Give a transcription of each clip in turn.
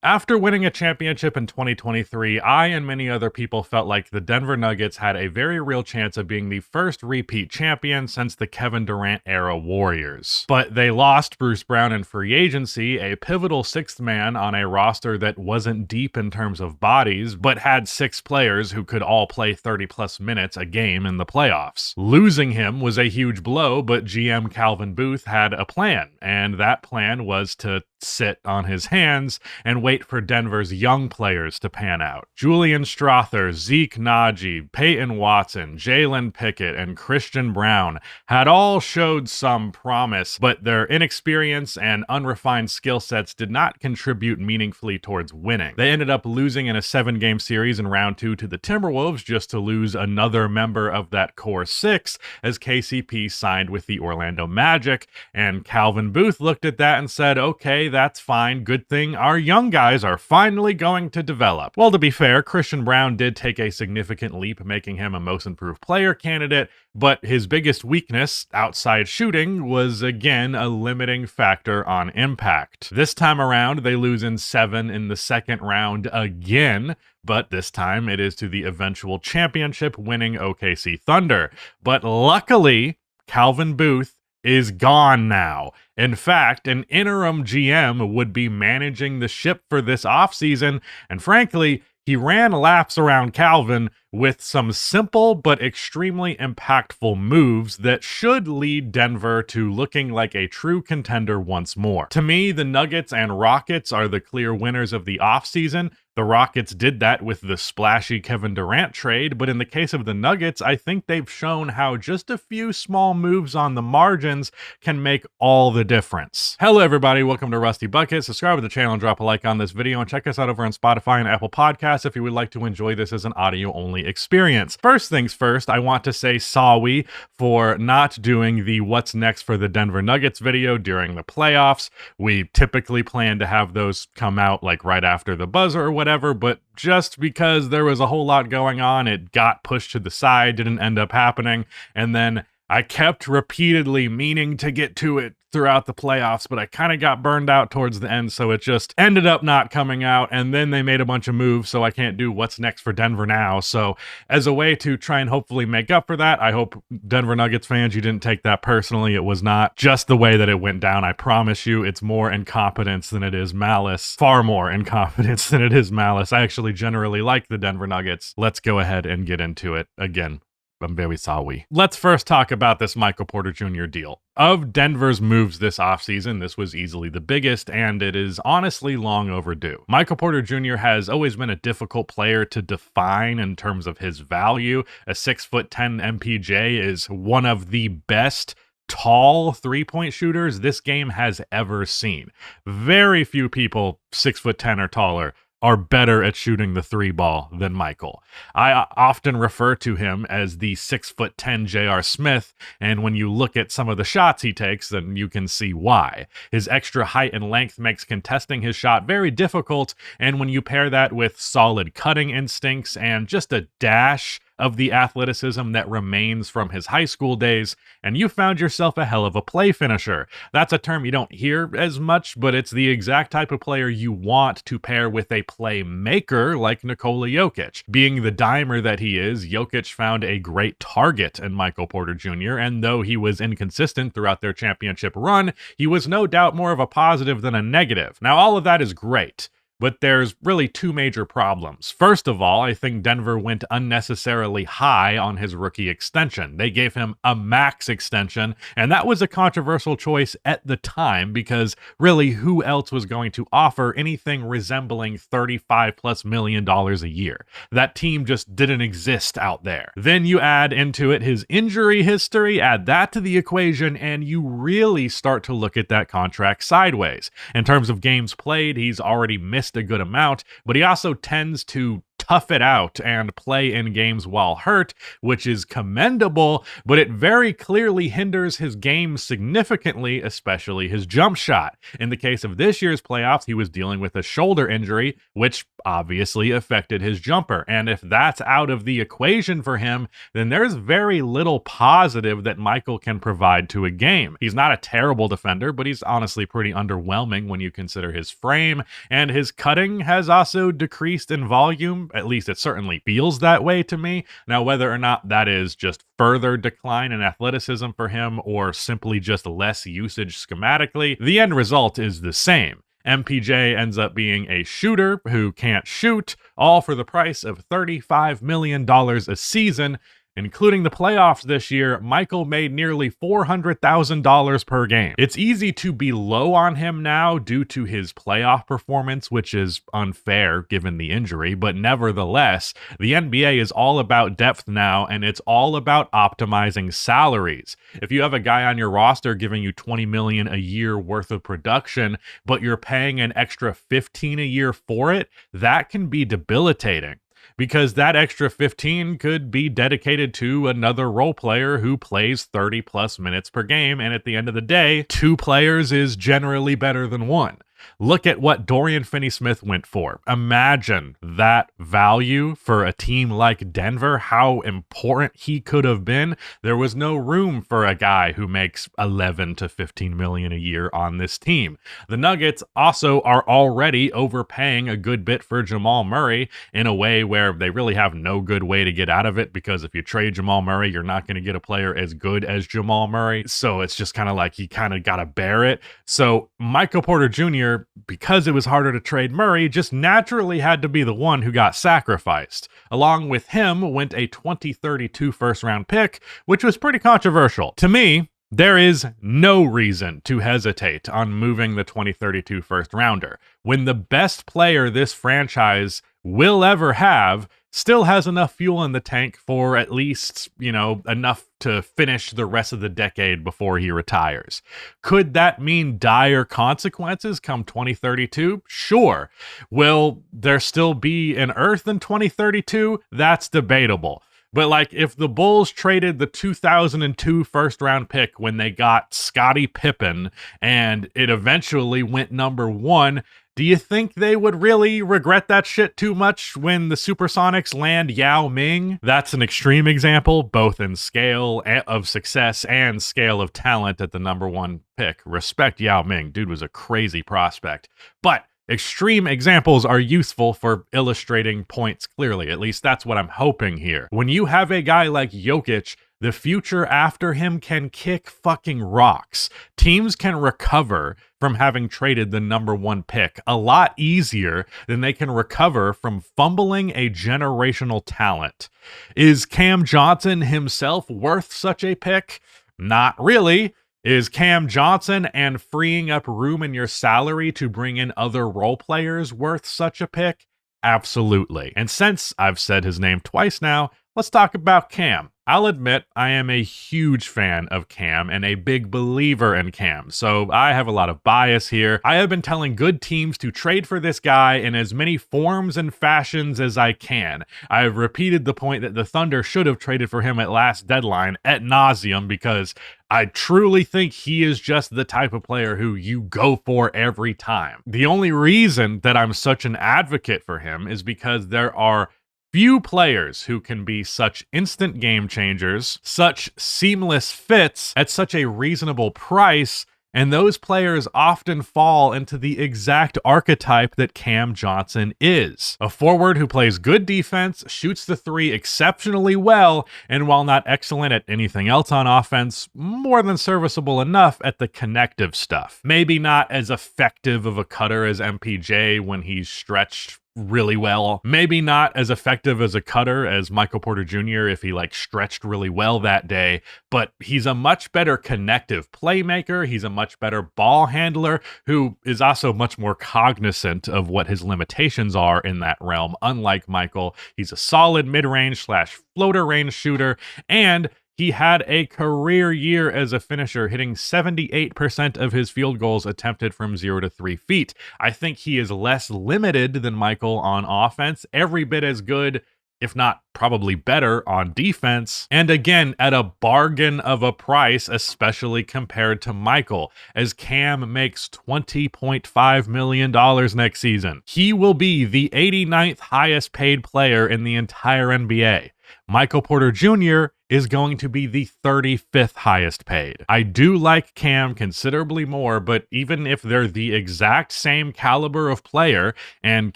After winning a championship in 2023, I and many other people felt like the Denver Nuggets had a very real chance of being the first repeat champion since the Kevin Durant era Warriors. But they lost Bruce Brown in free agency, a pivotal sixth man on a roster that wasn't deep in terms of bodies, but had six players who could all play 30 plus minutes a game in the playoffs. Losing him was a huge blow, but GM Calvin Booth had a plan, and that plan was to sit on his hands and wait for Denver's young players to pan out. Julian Strawther, Zeke Naji, Peyton Watson, Jalen Pickett, and Christian Brown had all showed some promise, but their inexperience and unrefined skill sets did not contribute meaningfully towards winning. They ended up losing in a 7-game series in round 2 to the Timberwolves just to lose another member of that core 6 as KCP signed with the Orlando Magic, and Calvin Booth looked at that and said, okay, that's fine. Good thing our young guys are finally going to develop. Well, to be fair, Christian Brown did take a significant leap, making him a most improved player candidate, but his biggest weakness, outside shooting, was again a limiting factor on impact. This time around, they lose in 7 in the second round again, but this time it is to the eventual championship winning OKC Thunder. But luckily, Calvin Booth is gone now. In fact, an interim GM would be managing the ship for this offseason, and frankly, he ran laps around Calvin with some simple but extremely impactful moves that should lead Denver to looking like a true contender once more. To me, the Nuggets and Rockets are the clear winners of the offseason. The Rockets did that with the splashy Kevin Durant trade, but in the case of the Nuggets, I think they've shown how just a few small moves on the margins can make all the difference. Hello everybody, welcome to Rusty Bucket. Subscribe to the channel and drop a like on this video, and check us out over on Spotify and Apple Podcasts if you would like to enjoy this as an audio-only experience. First things first, I want to say sorry for not doing the What's Next for the Denver Nuggets video during the playoffs. We typically plan to have those come out like right after the buzzer or whatever, but just because there was a whole lot going on, it got pushed to the side, didn't end up happening, and then I kept repeatedly meaning to get to it throughout the playoffs, but I kind of got burned out towards the end, so it just ended up not coming out, and then they made a bunch of moves, so I can't do What's Next for Denver now. So as a way to try and hopefully make up for that, I hope Denver Nuggets fans, you didn't take that personally. It was not just the way that it went down. I promise you, it's more incompetence than it is malice. Far more incompetence than it is malice. I actually generally like the Denver Nuggets. Let's go ahead and get into it. Again, I'm very sorry. Let's first talk about this Michael Porter Jr. deal. Of Denver's moves this offseason, this was easily the biggest, and it is honestly long overdue. Michael Porter Jr. has always been a difficult player to define in terms of his value. A 6'10" MPJ is one of the best tall three-point shooters this game has ever seen. Very few people 6'10" or taller are better at shooting the three ball than Michael. I often refer to him as the 6'10" J.R. Smith, and when you look at some of the shots he takes, then you can see why. His extra height and length makes contesting his shot very difficult, and when you pair that with solid cutting instincts and just a dash of the athleticism that remains from his high school days, and you found yourself a hell of a play finisher. That's a term you don't hear as much, but it's the exact type of player you want to pair with a playmaker like Nikola Jokic. Being the dimer that he is, Jokic found a great target in Michael Porter Jr., and though he was inconsistent throughout their championship run, he was no doubt more of a positive than a negative. Now, all of that is great, but there's really two major problems. First of all, I think Denver went unnecessarily high on his rookie extension. They gave him a max extension, and that was a controversial choice at the time because really who else was going to offer anything resembling $35+ million a year? That team just didn't exist out there. Then you add into it his injury history, add that to the equation, and you really start to look at that contract sideways. In terms of games played, he's already missed a good amount, but he also tends to tough it out and play in games while hurt, which is commendable, but it very clearly hinders his game significantly, especially his jump shot. In the case of this year's playoffs, he was dealing with a shoulder injury, which obviously affected his jumper. And if that's out of the equation for him, then there's very little positive that Michael can provide to a game. He's not a terrible defender, but he's honestly pretty underwhelming when you consider his frame, and his cutting has also decreased in volume. At least it certainly feels that way to me. Now, whether or not that is just further decline in athleticism for him or simply just less usage schematically, the end result is the same. MPJ ends up being a shooter who can't shoot, all for the price of $35 million a season. Including the playoffs this year, Michael made nearly $400,000 per game. It's easy to be low on him now due to his playoff performance, which is unfair given the injury, but nevertheless, the NBA is all about depth now, and it's all about optimizing salaries. If you have a guy on your roster giving you $20 million a year worth of production, but you're paying an extra $15 a year for it, that can be debilitating. Because that extra 15 could be dedicated to another role player who plays 30 plus minutes per game, and at the end of the day, 2 players is generally better than 1. Look at what Dorian Finney-Smith went for. Imagine that value for a team like Denver, how important he could have been. There was no room for a guy who makes 11 to 15 million a year on this team. The Nuggets also are already overpaying a good bit for Jamal Murray in a way where they really have no good way to get out of it, because if you trade Jamal Murray, you're not going to get a player as good as Jamal Murray. So it's just kind of like he kind of got to bear it. So Michael Porter Jr., because it was harder to trade Murray, just naturally had to be the one who got sacrificed. Along with him went a 2032 first-round pick, which was pretty controversial. To me, there is no reason to hesitate on moving the 2032 first-rounder when the best player this franchise will ever have still has enough fuel in the tank for at least, enough to finish the rest of the decade before he retires. Could that mean dire consequences come 2032? Sure. Will there still be an Earth in 2032? That's debatable. But if the Bulls traded the 2002 first round pick when they got Scottie Pippen and it eventually went number 1, do you think they would really regret that shit too much when the Supersonics land Yao Ming? That's an extreme example, both in scale of success and scale of talent at the number 1 pick. Respect Yao Ming. Dude was a crazy prospect. But extreme examples are useful for illustrating points clearly. At least that's what I'm hoping here. When you have a guy like Jokic, the future after him can kick fucking rocks. Teams can recover from having traded the number 1 pick a lot easier than they can recover from fumbling a generational talent. Is Cam Johnson himself worth such a pick? Not really. Is Cam Johnson and freeing up room in your salary to bring in other role players worth such a pick? Absolutely. And since I've said his name twice now, let's talk about Cam. I'll admit I am a huge fan of Cam and a big believer in Cam, so I have a lot of bias here. I have been telling good teams to trade for this guy in as many forms and fashions as I can. I have repeated the point that the Thunder should have traded for him at last deadline ad nauseum, because I truly think he is just the type of player who you go for every time. The only reason that I'm such an advocate for him is because there are few players who can be such instant game changers, such seamless fits at such a reasonable price, and those players often fall into the exact archetype that Cam Johnson is. A forward who plays good defense, shoots the 3 exceptionally well, and while not excellent at anything else on offense, more than serviceable enough at the connective stuff. Maybe not as effective of a cutter as MPJ when he's stretched really well. Maybe not as effective as a cutter as Michael Porter Jr. if he stretched really well that day, but he's a much better connective playmaker. He's a much better ball handler who is also much more cognizant of what his limitations are in that realm. Unlike Michael, he's a solid mid-range / floater range shooter, and He had a career year as a finisher, hitting 78% of his field goals attempted from 0 to 3 feet. I think he is less limited than Michael on offense, every bit as good, if not probably better, on defense. And again, at a bargain of a price, especially compared to Michael, as Cam makes $20.5 million next season. He will be the 89th highest paid player in the entire NBA. Michael Porter Jr. is going to be the 35th highest paid. I do like Cam considerably more, but even if they're the exact same caliber of player, and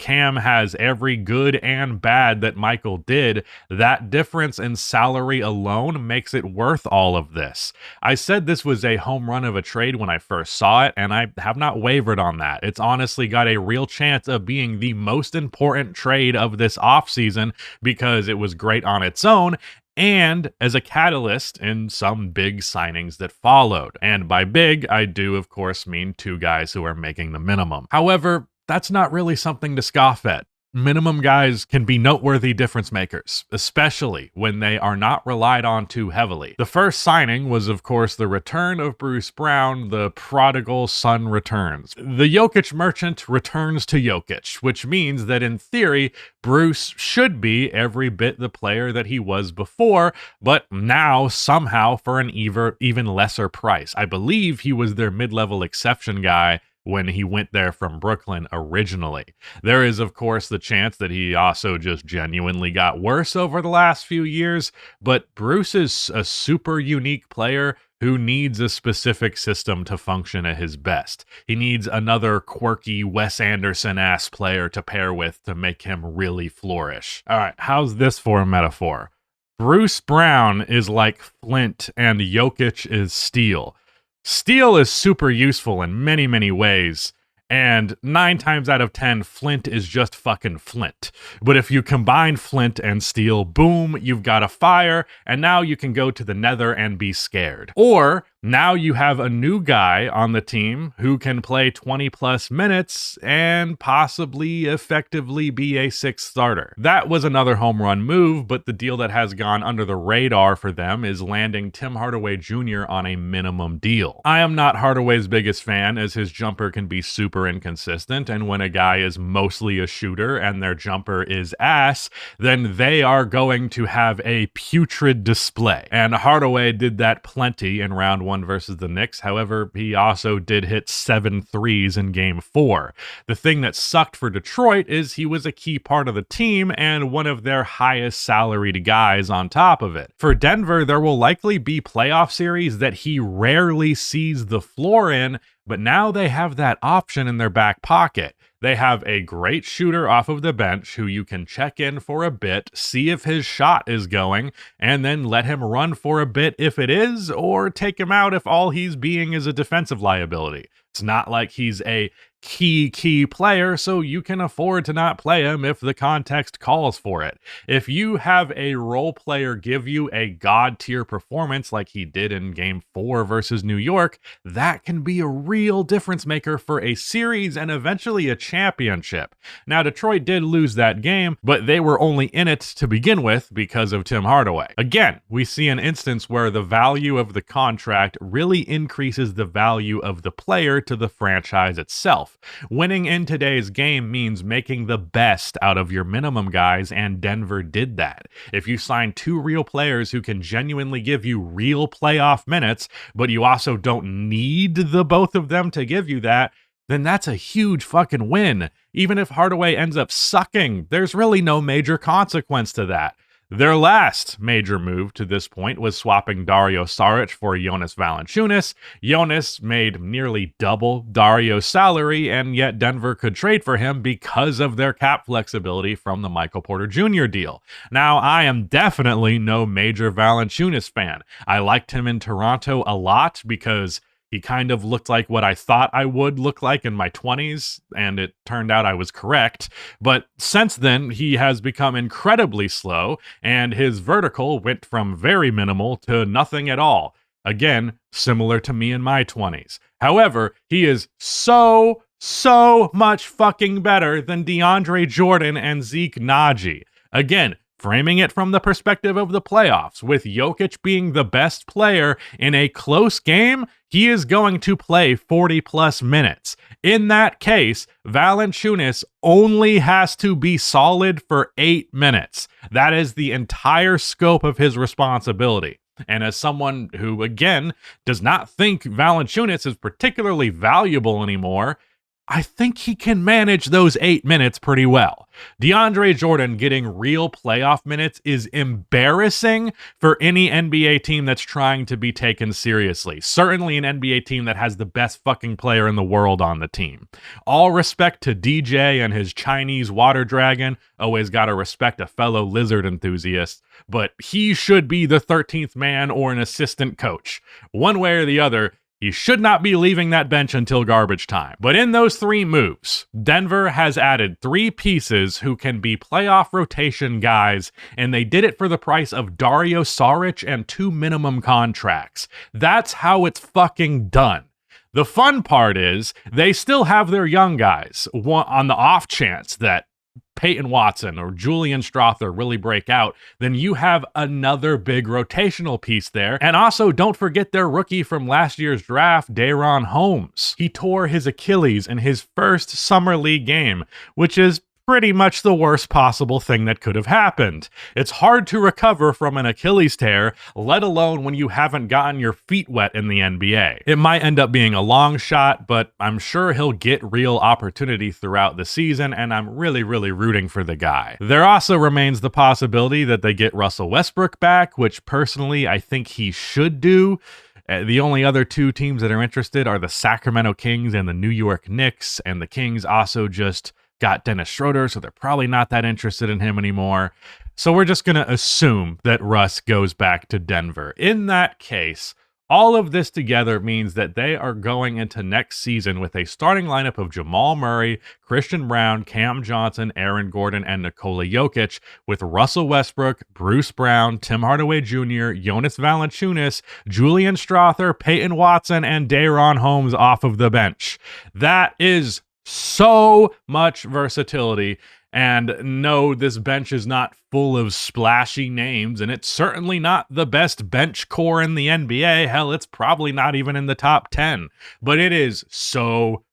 Cam has every good and bad that Michael did, that difference in salary alone makes it worth all of this. I said this was a home run of a trade when I first saw it, and I have not wavered on that. It's honestly got a real chance of being the most important trade of this offseason because it was great on its own, and as a catalyst in some big signings that followed. And by big, I do, of course, mean two guys who are making the minimum. However, that's not really something to scoff at. Minimum guys can be noteworthy difference makers, especially when they are not relied on too heavily. The first signing was, of course, the return of Bruce Brown. The prodigal son returns. The Jokic merchant returns to Jokic, which means that in theory, Bruce should be every bit the player that he was before, but now somehow for an even lesser price. I believe he was their mid-level exception guy when he went there from Brooklyn originally. There is, of course, the chance that he also just genuinely got worse over the last few years, but Bruce is a super unique player who needs a specific system to function at his best. He needs another quirky Wes Anderson-ass player to pair with to make him really flourish. All right, how's this for a metaphor? Bruce Brown is like flint and Jokic is steel. Steel is super useful in many, many ways, and 9 times out of 10, flint is just fucking flint. But if you combine flint and steel, boom, you've got a fire, and now you can go to the nether and be scared. Or now you have a new guy on the team who can play 20 plus minutes and possibly effectively be a sixth starter. That was another home run move, but the deal that has gone under the radar for them is landing Tim Hardaway Jr. on a minimum deal. I am not Hardaway's biggest fan, as his jumper can be super inconsistent, and when a guy is mostly a shooter and their jumper is ass, then they are going to have a putrid display. And Hardaway did that plenty in round 1 versus the Knicks. However, he also did hit 7 threes in game 4. The thing that sucked for Detroit is he was a key part of the team and one of their highest salaried guys on top of it. For Denver, there will likely be playoff series that he rarely sees the floor in, but now they have that option in their back pocket. They have a great shooter off of the bench who you can check in for a bit, see if his shot is going, and then let him run for a bit if it is, or take him out if all he's being is a defensive liability. It's not like he's a key player, so you can afford to not play him if the context calls for it. If you have a role player give you a god-tier performance like he did in Game 4 versus New York, that can be a real difference maker for a series and eventually a championship. Now, Detroit did lose that game, but they were only in it to begin with because of Tim Hardaway. Again, we see an instance where the value of the contract really increases the value of the player to the franchise itself. Winning in today's game means making the best out of your minimum guys, and Denver did that. If you sign 2 real players who can genuinely give you real playoff minutes, but you also don't need the both of them to give you that, then that's a huge fucking win. Even if Hardaway ends up sucking, there's really no major consequence to that. Their last major move to this point was swapping Dario Saric for Jonas Valanciunas. Jonas made nearly double Dario's salary, and yet Denver could trade for him because of their cap flexibility from the Michael Porter Jr. deal. Now, I am definitely no major Valanciunas fan. I liked him in Toronto a lot because he kind of looked like what I thought I would look like in my 20s, and it turned out I was correct. But since then, he has become incredibly slow, and his vertical went from very minimal to nothing at all. Again, similar to me in my 20s. However, he is so much fucking better than DeAndre Jordan and Zeke Naji. Again, Framing it from the perspective of the playoffs, with Jokic being the best player in a close game, he is going to play 40 plus minutes. In that case, Valanciunas only has to be solid for 8 minutes. That is the entire scope of his responsibility. And as someone who, again, does not think Valanciunas is particularly valuable anymore, I think he can manage those 8 minutes pretty well. DeAndre Jordan getting real playoff minutes is embarrassing for any NBA team that's trying to be taken seriously. Certainly an NBA team that has the best fucking player in the world on the team. All respect to DJ and his Chinese water dragon. Always gotta respect a fellow lizard enthusiast. But he should be the 13th man or an assistant coach. One way or the other, he should not be leaving that bench until garbage time. But in those 3 moves, Denver has added 3 pieces who can be playoff rotation guys, and they did it for the price of Dario Saric and 2 minimum contracts. That's how it's fucking done. The fun part is they still have their young guys on the off chance that Peyton Watson or Julian Strawther really break out, then you have another big rotational piece there. And also, don't forget their rookie from last year's draft, Daron Holmes. He tore his Achilles in his first Summer League game, which is pretty much the worst possible thing that could have happened. It's hard to recover from an Achilles tear, let alone when you haven't gotten your feet wet in the NBA. It might end up being a long shot, but I'm sure he'll get real opportunity throughout the season, and I'm really rooting for the guy. There also remains the possibility that they get Russell Westbrook back, which personally I think he should do. The only other 2 teams that are interested are the Sacramento Kings and the New York Knicks, and the Kings also just got Dennis Schroeder, so they're probably not that interested in him anymore. So we're just going to assume that Russ goes back to Denver. In that case, all of this together means that they are going into next season with a starting lineup of Jamal Murray, Christian Brown, Cam Johnson, Aaron Gordon, and Nikola Jokic, with Russell Westbrook, Bruce Brown, Tim Hardaway Jr., Jonas Valanciunas, Julian Strawther, Peyton Watson, and Daron Holmes off of the bench. That is so much versatility. And no, this bench is not full of splashy names, and it's certainly not the best bench core in the NBA. Hell, it's probably not even in the top 10. But it is so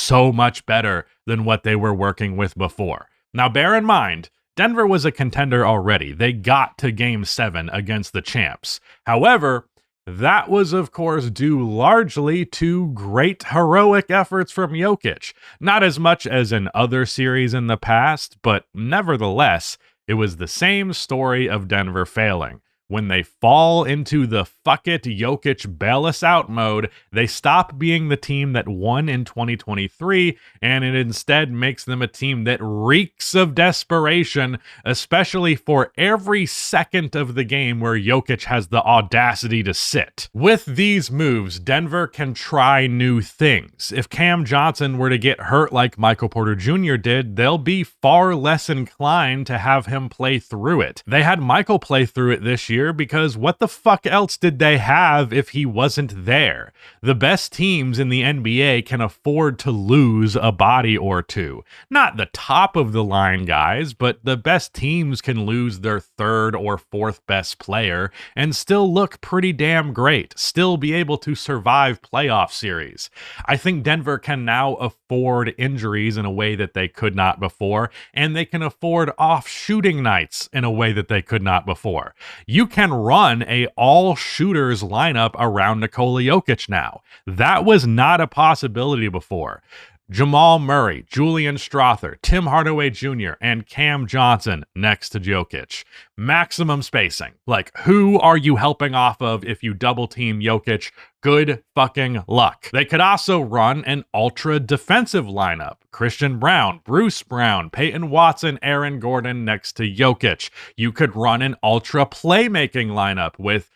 much better than what they were working with before. Now, bear in mind, Denver was a contender already. They got to Game 7 against the champs. However, that was, of course, due largely to great heroic efforts from Jokic. Not as much as in other series in the past, but nevertheless, it was the same story of Denver failing. When they fall into the fuck it Jokic bail us out mode, they stop being the team that won in 2023, and it instead makes them a team that reeks of desperation, especially for every second of the game where Jokic has the audacity to sit. With these moves, Denver can try new things. If Cam Johnson were to get hurt like Michael Porter Jr. did, they'll be far less inclined to have him play through it. They had Michael play through it this year because what the fuck else did they have if he wasn't there? The best teams in the NBA can afford to lose a body or two. Not the top of the line guys, but the best teams can lose their 3rd or 4th best player and still look pretty damn great, still be able to survive playoff series. I think Denver can now afford injuries in a way that they could not before, and they can afford off shooting nights in a way that they could not before. You can run a all-shooters lineup around Nikola Jokic now. That was not a possibility before. Jamal Murray, Julian Strawther, Tim Hardaway Jr., and Cam Johnson next to Jokic. Maximum spacing. Like, who are you helping off of if you double team Jokic? Good fucking luck. They could also run an ultra defensive lineup. Christian Brown, Bruce Brown, Peyton Watson, Aaron Gordon next to Jokic. You could run an ultra playmaking lineup with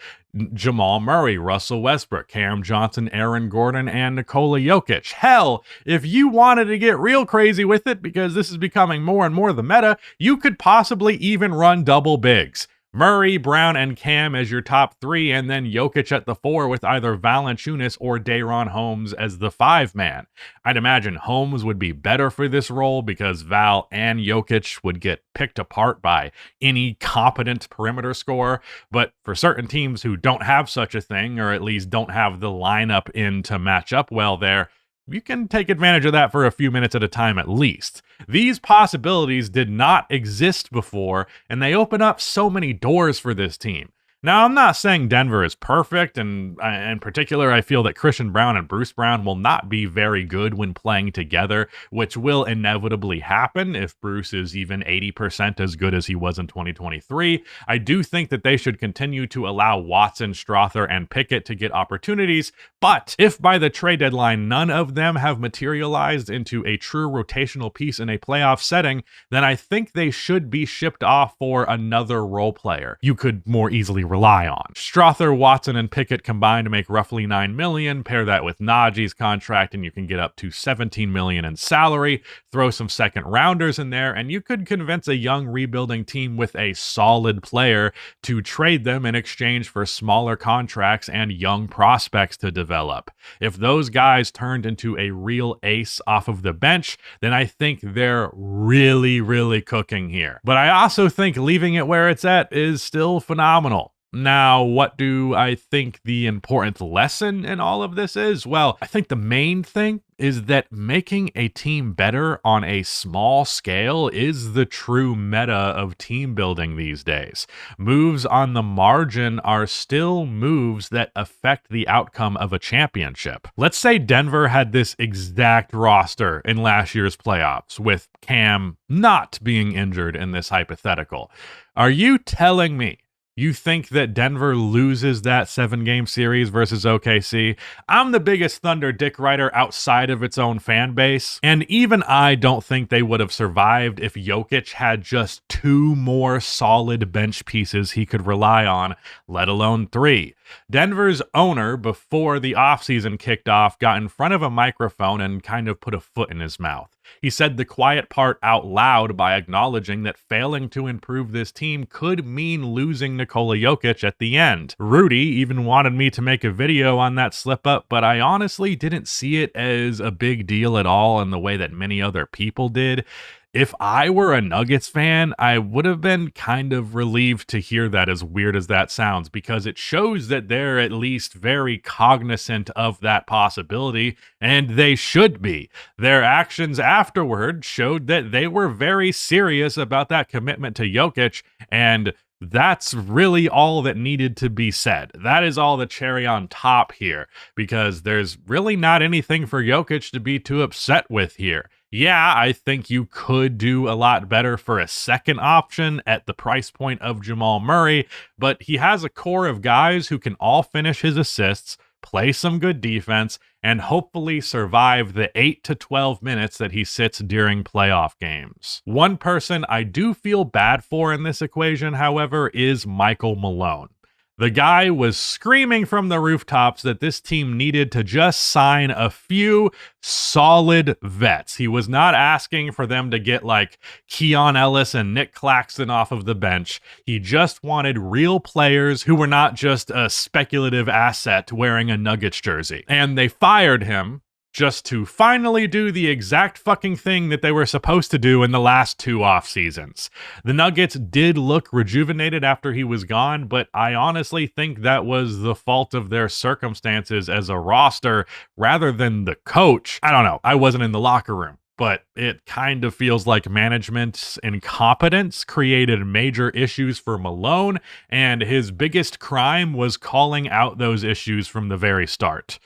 Jamal Murray, Russell Westbrook, Cam Johnson, Aaron Gordon, and Nikola Jokic. Hell, if you wanted to get real crazy with it, because this is becoming more and more the meta, you could possibly even run double bigs. Murray, Brown, and Cam as your top three, and then Jokic at the four with either Valanciunas or Day'Ron Holmes as the five-man. I'd imagine Holmes would be better for this role because Val and Jokic would get picked apart by any competent perimeter scorer, but for certain teams who don't have such a thing, or at least don't have the lineup in to match up well there, you can take advantage of that for a few minutes at a time at least. These possibilities did not exist before, and they open up so many doors for this team. Now, I'm not saying Denver is perfect, and in particular, I feel that Christian Braun and Bruce Brown will not be very good when playing together, which will inevitably happen if Bruce is even 80% as good as he was in 2023. I do think that they should continue to allow Watson, Strother, and Pickett to get opportunities, but if by the trade deadline none of them have materialized into a true rotational piece in a playoff setting, then I think they should be shipped off for another role player you could more easily rely on. Strother, Watson, and Pickett combined to make roughly $9 million. Pair that with Najee's contract and you can get up to $17 million in salary. Throw some second rounders in there and you could convince a young rebuilding team with a solid player to trade them in exchange for smaller contracts and young prospects to develop. If those guys turned into a real ace off of the bench, then I think they're really cooking here. But I also think leaving it where it's at is still phenomenal. Now, what do I think the important lesson in all of this is? Well, I think the main thing is that making a team better on a small scale is the true meta of team building these days. Moves on the margin are still moves that affect the outcome of a championship. Let's say Denver had this exact roster in last year's playoffs, with Cam not being injured in this hypothetical. Are you telling me you think that Denver loses that 7-game series versus OKC? I'm the biggest Thunder dick writer outside of its own fan base, and even I don't think they would have survived if Jokic had just 2 more solid bench pieces he could rely on, let alone 3. Denver's owner, before the offseason kicked off, got in front of a microphone and kind of put a foot in his mouth. He said the quiet part out loud by acknowledging that failing to improve this team could mean losing Nikola Jokic at the end. Rudy even wanted me to make a video on that slip up, but I honestly didn't see it as a big deal at all in the way that many other people did. If I were a Nuggets fan, I would have been kind of relieved to hear that, as weird as that sounds, because it shows that they're at least very cognizant of that possibility, and they should be. Their actions afterward showed that they were very serious about that commitment to Jokic, and that's really all that needed to be said. That is all the cherry on top here, because there's really not anything for Jokic to be too upset with here. Yeah, I think you could do a lot better for a second option at the price point of Jamal Murray, but he has a core of guys who can all finish his assists, play some good defense, and hopefully survive the 8 to 12 minutes that he sits during playoff games. One person I do feel bad for in this equation, however, is Michael Malone. The guy was screaming from the rooftops that this team needed to just sign a few solid vets. He was not asking for them to get like Keon Ellis and Nick Claxton off of the bench. He just wanted real players who were not just a speculative asset wearing a Nuggets jersey. And they fired him just to finally do the exact fucking thing that they were supposed to do in the last 2 off seasons. The Nuggets did look rejuvenated after he was gone, but I honestly think that was the fault of their circumstances as a roster rather than the coach. I don't know. I wasn't in the locker room, but it kind of feels like management's incompetence created major issues for Malone, and his biggest crime was calling out those issues from the very start.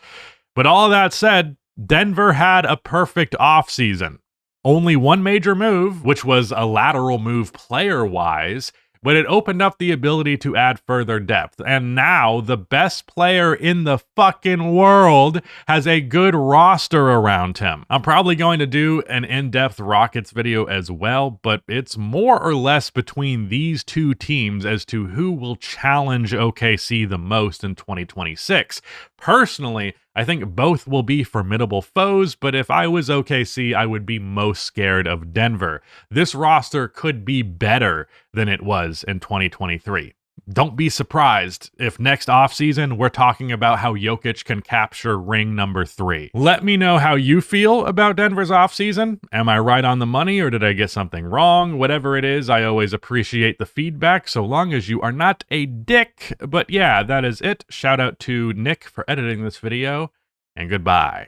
But all that said, Denver had a perfect offseason. Only one major move, which was a lateral move player-wise, but it opened up the ability to add further depth. And now the best player in the fucking world has a good roster around him. I'm probably going to do an in-depth Rockets video as well, but it's more or less between these two teams as to who will challenge OKC the most in 2026. Personally, I think both will be formidable foes, but if I was OKC, I would be most scared of Denver. This roster could be better than it was in 2023. don't be surprised if next offseason we're talking about how Jokic can capture ring number 3. Let me know how you feel about Denver's offseason. Am I right on the money or did I get something wrong? Whatever it is, I always appreciate the feedback so long as you are not a dick. But yeah, that is it. Shout out to Nick for editing this video, and goodbye.